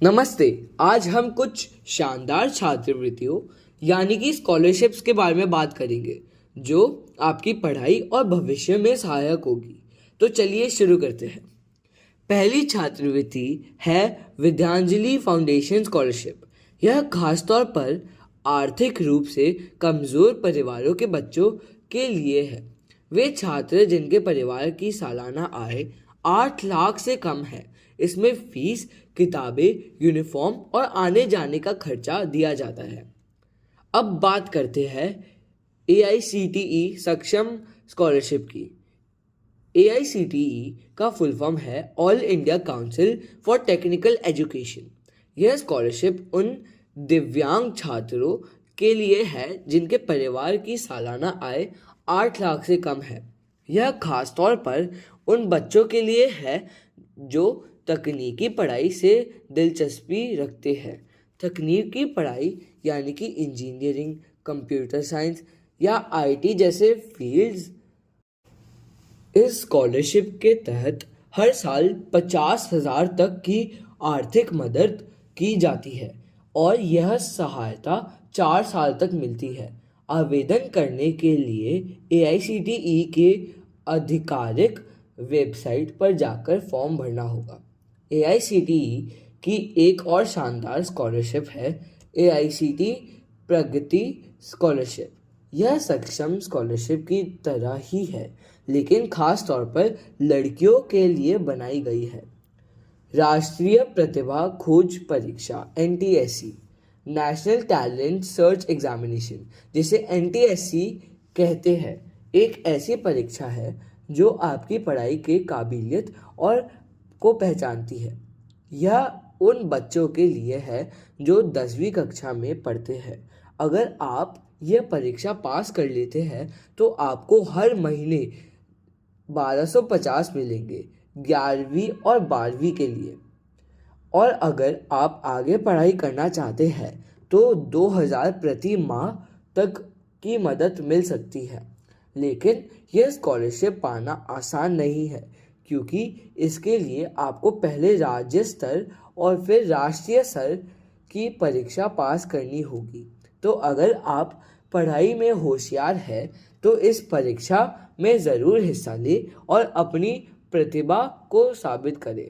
नमस्ते। आज हम कुछ शानदार छात्रवृत्तियों यानी कि स्कॉलरशिप्स के बारे में बात करेंगे जो आपकी पढ़ाई और भविष्य में सहायक होगी। तो चलिए शुरू करते हैं। पहली छात्रवृत्ति है विद्यांजलि फाउंडेशन स्कॉलरशिप। यह खासतौर पर आर्थिक रूप से कमज़ोर परिवारों के बच्चों के लिए है। वे छात्र जिनके परिवार की सालाना आय 8 लाख से कम है। इसमें फीस, किताबें, यूनिफॉर्म और आने जाने का खर्चा दिया जाता है। अब बात करते हैं AICTE सक्षम स्कॉलरशिप की। AICTE का फुल फॉर्म है all India council for technical education. यह स्कॉलरशिप उन दिव्यांग छात्रों के लिए है जिनके परिवार की सालाना आय 8 लाख से कम है। यह खास तौर पर उन बच्चों के लिए है जो तकनीकी पढ़ाई से दिलचस्पी रखते हैं। तकनीकी पढ़ाई यानी कि इंजीनियरिंग, कंप्यूटर साइंस या IT जैसे फील्ड्स। इस स्कॉलरशिप के तहत हर साल 50,000 तक की आर्थिक मदद की जाती है और यह सहायता 4 साल तक मिलती है। आवेदन करने के लिए AICTE के आधिकारिक वेबसाइट पर जाकर फॉर्म भरना होगा। AICTE की एक और शानदार स्कॉलरशिप है AICTE प्रगति स्कॉलरशिप। यह सक्षम स्कॉलरशिप की तरह ही है लेकिन खास तौर पर लड़कियों के लिए बनाई गई है। राष्ट्रीय प्रतिभा खोज परीक्षा NTSE, national talent search examination, जिसे NTSE कहते हैं, एक ऐसी परीक्षा है जो आपकी पढ़ाई के काबिलियत और को पहचानती है। यह उन बच्चों के लिए है जो 10वीं कक्षा में पढ़ते हैं। अगर आप यह परीक्षा पास कर लेते हैं तो आपको हर महीने 1250 मिलेंगे 11वीं और 12वीं के लिए। और अगर आप आगे पढ़ाई करना चाहते हैं तो 2000 प्रति माह तक की मदद मिल सकती है। लेकिन यह स्कॉलरशिप पाना आसान नहीं है क्योंकि इसके लिए आपको पहले राज्य स्तर और फिर राष्ट्रीय स्तर की परीक्षा पास करनी होगी। तो अगर आप पढ़ाई में होशियार हैं तो इस परीक्षा में ज़रूर हिस्सा लें और अपनी प्रतिभा को साबित करें।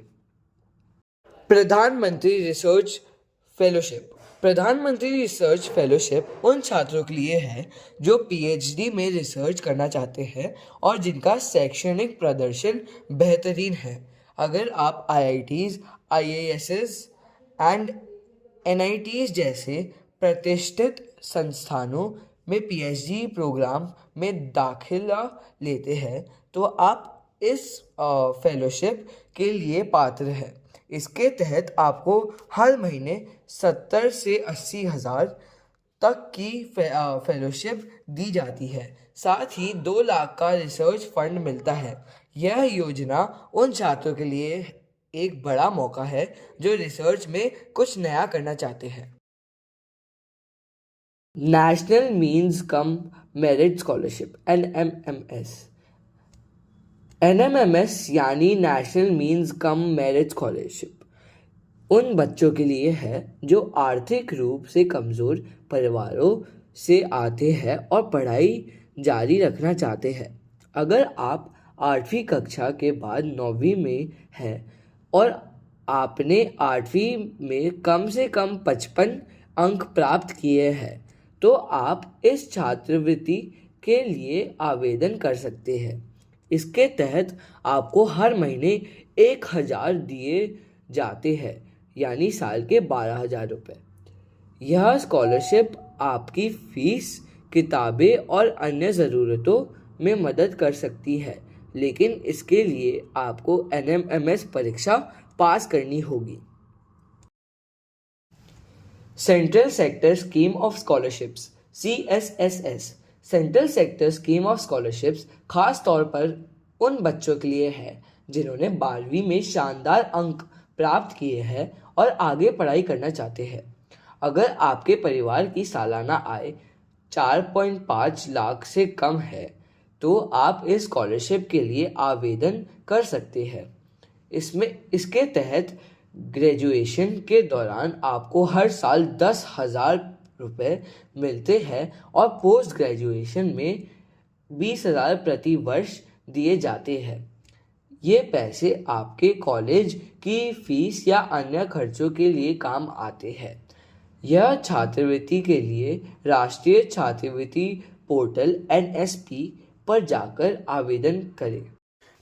प्रधानमंत्री रिसर्च फेलोशिप। प्रधानमंत्री रिसर्च फेलोशिप उन छात्रों के लिए है जो PhD में रिसर्च करना चाहते हैं और जिनका शैक्षणिक प्रदर्शन बेहतरीन है। अगर आप IITs, IISs एंड NITs जैसे प्रतिष्ठित संस्थानों में PhD प्रोग्राम में दाखिला लेते हैं तो आप इस फेलोशिप के लिए पात्र हैं। इसके तहत आपको हर महीने 70 से 80 हज़ार तक की फेलोशिप दी जाती है। साथ ही 2 लाख का रिसर्च फंड मिलता है। यह योजना उन छात्रों के लिए एक बड़ा मौका है जो रिसर्च में कुछ नया करना चाहते हैं। National means cum merit scholarship NMMS यानी national means cum merit scholarship उन बच्चों के लिए है जो आर्थिक रूप से कमज़ोर परिवारों से आते हैं और पढ़ाई जारी रखना चाहते हैं। अगर आप 8वीं कक्षा के बाद 9वीं में हैं और आपने 8वीं में कम से कम 55 अंक प्राप्त किए हैं तो आप इस छात्रवृत्ति के लिए आवेदन कर सकते हैं। इसके तहत आपको हर महीने 1000 दिए जाते हैं यानी साल के 12,000 रुपये। यह स्कॉलरशिप आपकी फीस, किताबें और अन्य ज़रूरतों में मदद कर सकती है लेकिन इसके लिए आपको NMMS परीक्षा पास करनी होगी। Central sector scheme of scholarships CSSS। Central sector scheme of scholarships खास तौर पर उन बच्चों के लिए है जिन्होंने 12वीं में शानदार अंक प्राप्त किए हैं और आगे पढ़ाई करना चाहते हैं। अगर आपके परिवार की सालाना आय 4.5 लाख से कम है तो आप इस स्कॉलरशिप के लिए आवेदन कर सकते हैं। इसके तहत ग्रेजुएशन के दौरान आपको हर साल 10,000 रुपये मिलते हैं और पोस्ट ग्रेजुएशन में 20,000 प्रति वर्ष दिए जाते हैं। ये पैसे आपके कॉलेज की फीस या अन्य खर्चों के लिए काम आते हैं। यह छात्रवृत्ति के लिए राष्ट्रीय छात्रवृत्ति पोर्टल NSP पर जाकर आवेदन करें।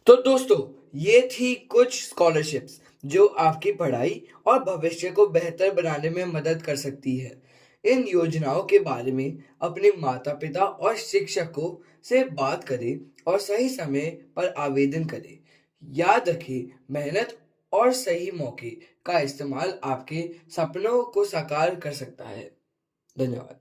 तो दोस्तों, ये थी कुछ स्कॉलरशिप्स जो आपकी पढ़ाई और भविष्य को बेहतर बनाने में मदद कर सकती है। इन योजनाओं के बारे में अपने माता पिता और शिक्षकों से बात करें और सही समय पर आवेदन करें। याद रखें, मेहनत और सही मौके का इस्तेमाल आपके सपनों को साकार कर सकता है। धन्यवाद।